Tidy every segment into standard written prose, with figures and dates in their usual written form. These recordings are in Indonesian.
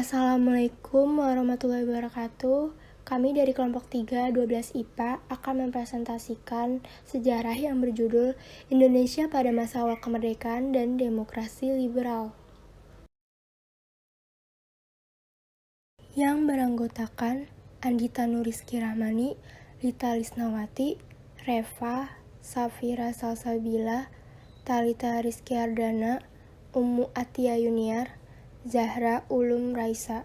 Assalamualaikum warahmatullahi wabarakatuh. Kami dari kelompok 3, 12 IPA akan mempresentasikan sejarah yang berjudul Indonesia pada masa awal kemerdekaan dan demokrasi liberal. Yang beranggotakan Andita Nurizky Rahmani, Lita Lisnawati, Reva, Safira Salsabila, Talita Rizky Ardana, Ummu Atia Yuniar, Zahra Ulum Raisa.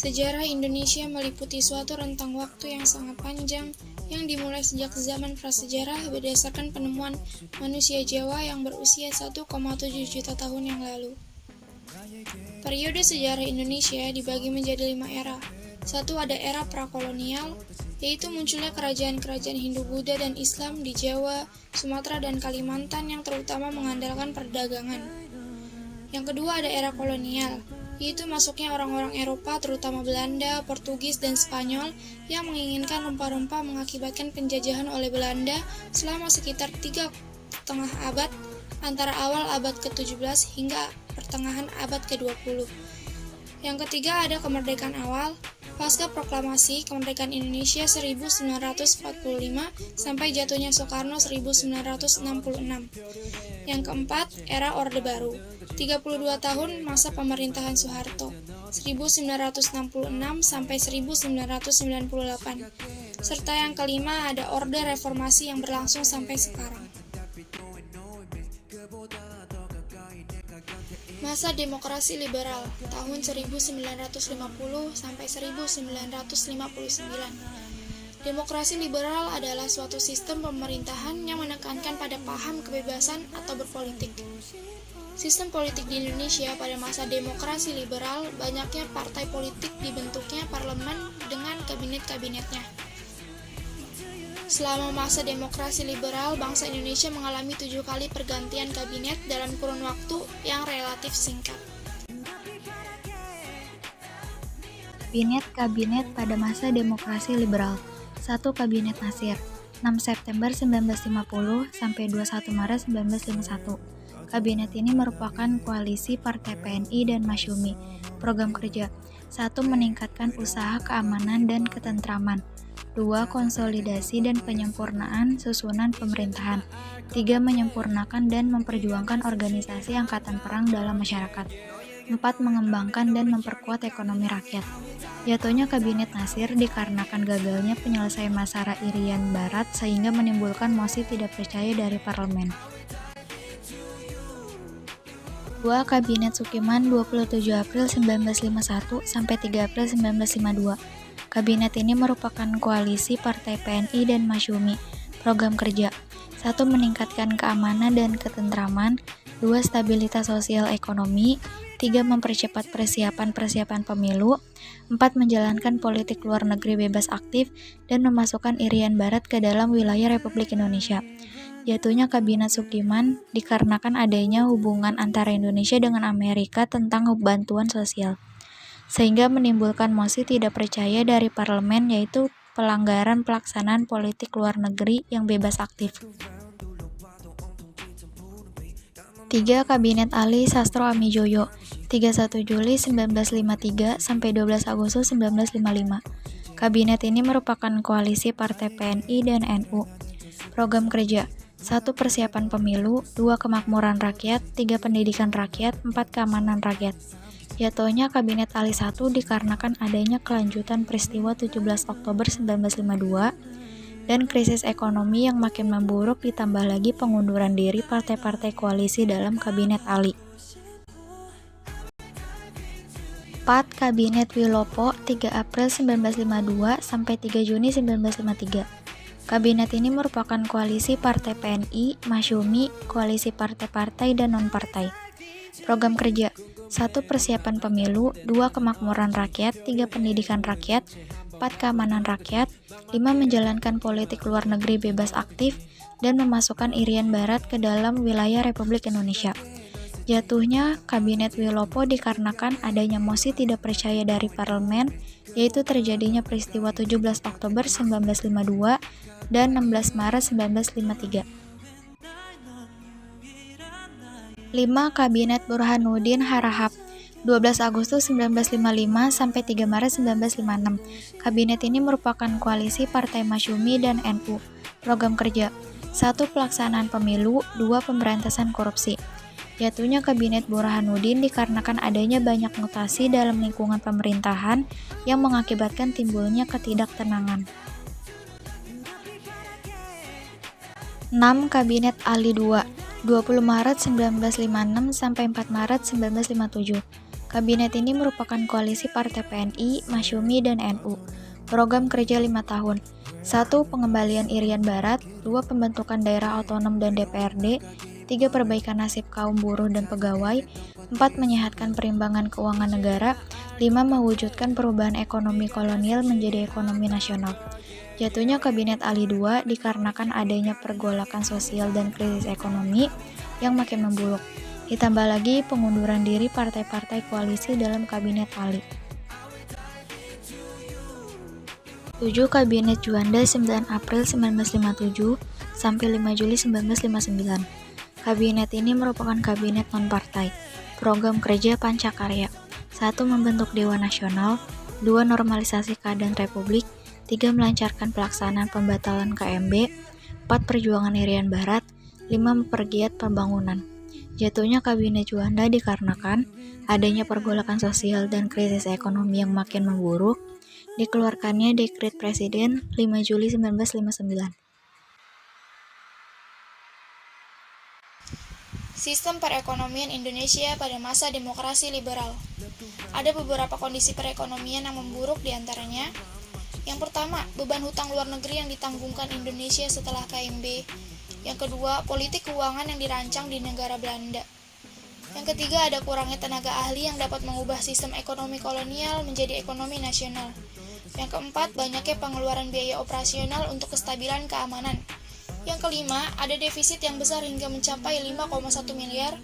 Sejarah Indonesia meliputi suatu rentang waktu yang sangat panjang yang dimulai sejak zaman prasejarah berdasarkan penemuan manusia Jawa yang berusia 1,7 juta tahun yang lalu. Periode sejarah Indonesia dibagi menjadi 5 era. Satu, ada era prakolonial, yaitu munculnya kerajaan-kerajaan Hindu-Buddha dan Islam di Jawa, Sumatera, dan Kalimantan yang terutama mengandalkan perdagangan. Yang kedua, ada era kolonial, yaitu masuknya orang-orang Eropa terutama Belanda, Portugis, dan Spanyol yang menginginkan rempah-rempah mengakibatkan penjajahan oleh Belanda selama sekitar 3,5 abad antara awal abad ke-17 hingga pertengahan abad ke-20. Yang ketiga, ada kemerdekaan awal pasca proklamasi kemerdekaan Indonesia 1945 sampai jatuhnya Soekarno 1966. Yang keempat, era Orde Baru, 32 tahun masa pemerintahan Soeharto, 1966 sampai 1998. Serta yang kelima, ada Orde Reformasi yang berlangsung sampai sekarang. Masa demokrasi liberal, tahun 1950 sampai 1959. Demokrasi liberal adalah suatu sistem pemerintahan yang menekankan pada paham kebebasan atau berpolitik. Sistem politik di Indonesia pada masa demokrasi liberal, banyaknya partai politik dibentuknya parlemen dengan kabinet-kabinetnya. Selama masa demokrasi liberal, bangsa Indonesia mengalami 7 kali pergantian kabinet dalam kurun waktu yang relatif singkat. Kabinet pada masa demokrasi liberal. 1. Kabinet Nasir, 6 September 1950 sampai 21 Maret 1951. Kabinet ini merupakan koalisi Partai PNI dan Masyumi. Program kerja: 1. Meningkatkan usaha keamanan dan ketentraman. 2. Konsolidasi dan penyempurnaan susunan pemerintahan. 3. Menyempurnakan dan memperjuangkan organisasi angkatan perang dalam masyarakat. 4. Mengembangkan dan memperkuat ekonomi rakyat. Jatuhnya Kabinet Nasir dikarenakan gagalnya penyelesaian masalah Irian Barat sehingga menimbulkan mosi tidak percaya dari parlemen. 2. Kabinet Sukiman, 27 April 1951 sampai 3 April 1952. Kabinet ini merupakan koalisi Partai PNI dan Masyumi. Program kerja: 1. Meningkatkan keamanan dan ketentraman. 2. Stabilitas sosial ekonomi. 3. Mempercepat persiapan pemilu. 4. Menjalankan politik luar negeri bebas aktif dan memasukkan Irian Barat ke dalam wilayah Republik Indonesia. Jatuhnya Kabinet Sukiman dikarenakan adanya hubungan antara Indonesia dengan Amerika tentang bantuan sosial, sehingga menimbulkan mosi tidak percaya dari parlemen, yaitu pelanggaran pelaksanaan politik luar negeri yang bebas aktif. 3. Kabinet Ali Sastro Amijoyo, 31 Juli 1953 sampai 12 Agustus 1955. Kabinet ini merupakan koalisi Partai PNI dan NU. Program kerja: 1. Persiapan pemilu. 2. Kemakmuran rakyat. 3. Pendidikan rakyat. 4. Keamanan rakyat. Jatuhnya Kabinet Ali I dikarenakan adanya kelanjutan peristiwa 17 Oktober 1952 dan krisis ekonomi yang makin memburuk, ditambah lagi pengunduran diri partai-partai koalisi dalam Kabinet Ali. 4. Kabinet Wilopo, 3 April 1952 sampai 3 Juni 1953. Kabinet ini merupakan koalisi Partai PNI, Masyumi, koalisi partai-partai dan non-partai. Program kerja: 1. Persiapan pemilu. 2. Kemakmuran rakyat. 3. Pendidikan rakyat. 4. Keamanan rakyat. 5. Menjalankan politik luar negeri bebas aktif dan memasukkan Irian Barat ke dalam wilayah Republik Indonesia. Jatuhnya Kabinet Wilopo dikarenakan adanya mosi tidak percaya dari parlemen, yaitu terjadinya peristiwa 17 Oktober 1952 dan 16 Maret 1953. 5. Kabinet Burhanuddin Harahap 12 Agustus 1955 sampai 3 Maret 1956. Kabinet ini merupakan koalisi Partai Masyumi dan NU. Program kerja: 1. Pelaksanaan pemilu, 2. Pemberantasan korupsi. Jatuhnya Kabinet Burhanuddin dikarenakan adanya banyak mutasi dalam lingkungan pemerintahan yang mengakibatkan timbulnya ketidaktenangan. 6. Kabinet Ali II 20 Maret 1956 sampai 4 Maret 1957. Kabinet ini merupakan koalisi Partai PNI, Masyumi, dan NU. Program kerja 5 tahun. 1. Pengembalian Irian Barat, 2. Pembentukan daerah otonom dan DPRD, 3. Perbaikan nasib kaum buruh dan pegawai, 4. Menyehatkan perimbangan keuangan negara, 5. Mewujudkan perubahan ekonomi kolonial menjadi ekonomi nasional. Jatuhnya Kabinet Ali II dikarenakan adanya pergolakan sosial dan krisis ekonomi yang makin memburuk. Ditambah lagi pengunduran diri partai-partai koalisi dalam Kabinet Ali. 7. Kabinet Juanda 9 April 1957 sampai 5 Juli 1959. Kabinet ini merupakan kabinet non-partai. Program kerja Pancakarya: 1. Membentuk Dewan Nasional, 2. Normalisasi keadaan Republik, 3. Melancarkan pelaksanaan pembatalan KMB, 4. Perjuangan Irian Barat, 5. Mempergiat pembangunan. Jatuhnya Kabinet Juanda dikarenakan adanya pergolakan sosial dan krisis ekonomi yang makin memburuk. Dikeluarkannya Dekret Presiden 5 Juli 1959. Sistem perekonomian Indonesia pada masa demokrasi liberal. Ada beberapa kondisi perekonomian yang memburuk diantaranya. Yang pertama, beban hutang luar negeri yang ditanggungkan Indonesia setelah KMB. Yang kedua, politik keuangan yang dirancang di negara Belanda. Yang ketiga, ada kurangnya tenaga ahli yang dapat mengubah sistem ekonomi kolonial menjadi ekonomi nasional. Yang keempat, banyaknya pengeluaran biaya operasional untuk kestabilan keamanan. Yang kelima, ada defisit yang besar hingga mencapai 5,1 miliar.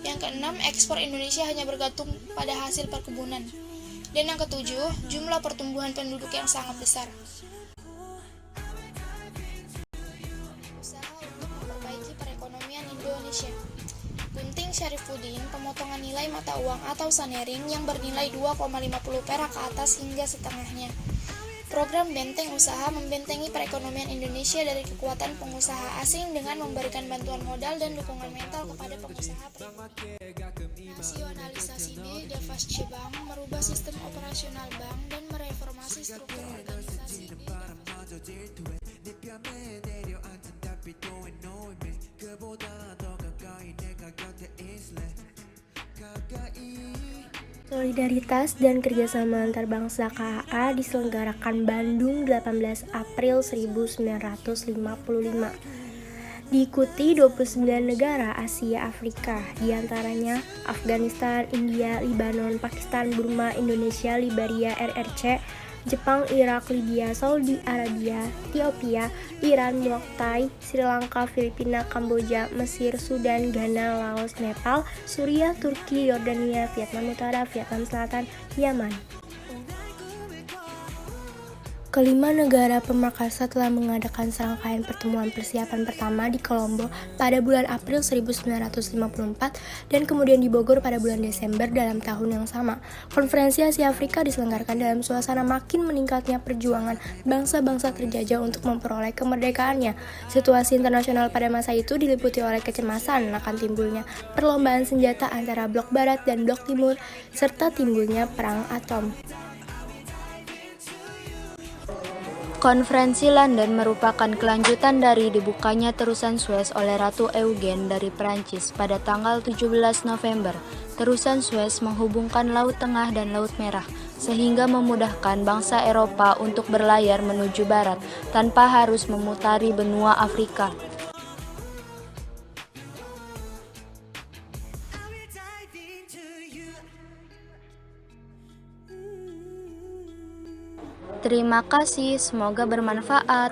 Yang keenam, ekspor Indonesia hanya bergantung pada hasil perkebunan. Dan yang ketujuh, jumlah pertumbuhan penduduk yang sangat besar. Usaha untuk memperbaiki perekonomian Indonesia. Gunting Syarifuddin, pemotongan nilai mata uang atau sanering yang bernilai 2,50 perak ke atas hingga setengahnya. Program Benteng Usaha membentengi perekonomian Indonesia dari kekuatan pengusaha asing dengan memberikan bantuan modal dan dukungan mental kepada pengusaha pribadi. Nasionalisasi B. Devasce Bank merubah sistem operasional bank dan mereformasi struktur organisasi B. Solidaritas dan Kerjasama Antar Bangsa KAA diselenggarakan Bandung 18 April 1955. Diikuti 29 negara Asia Afrika, diantaranya Afghanistan, India, Lebanon, Pakistan, Burma, Indonesia, Liberia, RRC, Jepang, Irak, Libya, Saudi Arabia, Ethiopia, Iran, Mongoliet, Sri Lanka, Filipina, Kamboja, Mesir, Sudan, Ghana, Laos, Nepal, Suriah, Turki, Yordania, Vietnam Utara, Vietnam Selatan, Yaman. Kelima negara pemerkasa telah mengadakan serangkaian pertemuan persiapan pertama di Kolombo pada bulan April 1954 dan kemudian di Bogor pada bulan Desember dalam tahun yang sama. Konferensi Asia Afrika diselenggarakan dalam suasana makin meningkatnya perjuangan bangsa-bangsa terjajah untuk memperoleh kemerdekaannya. Situasi internasional pada masa itu diliputi oleh kecemasan akan timbulnya perlombaan senjata antara blok barat dan blok timur serta timbulnya perang atom. Konferensi London merupakan kelanjutan dari dibukanya Terusan Suez oleh Ratu Eugenie dari Perancis pada tanggal 17 November. Terusan Suez menghubungkan Laut Tengah dan Laut Merah, sehingga memudahkan bangsa Eropa untuk berlayar menuju barat tanpa harus memutari benua Afrika. Terima kasih, semoga bermanfaat.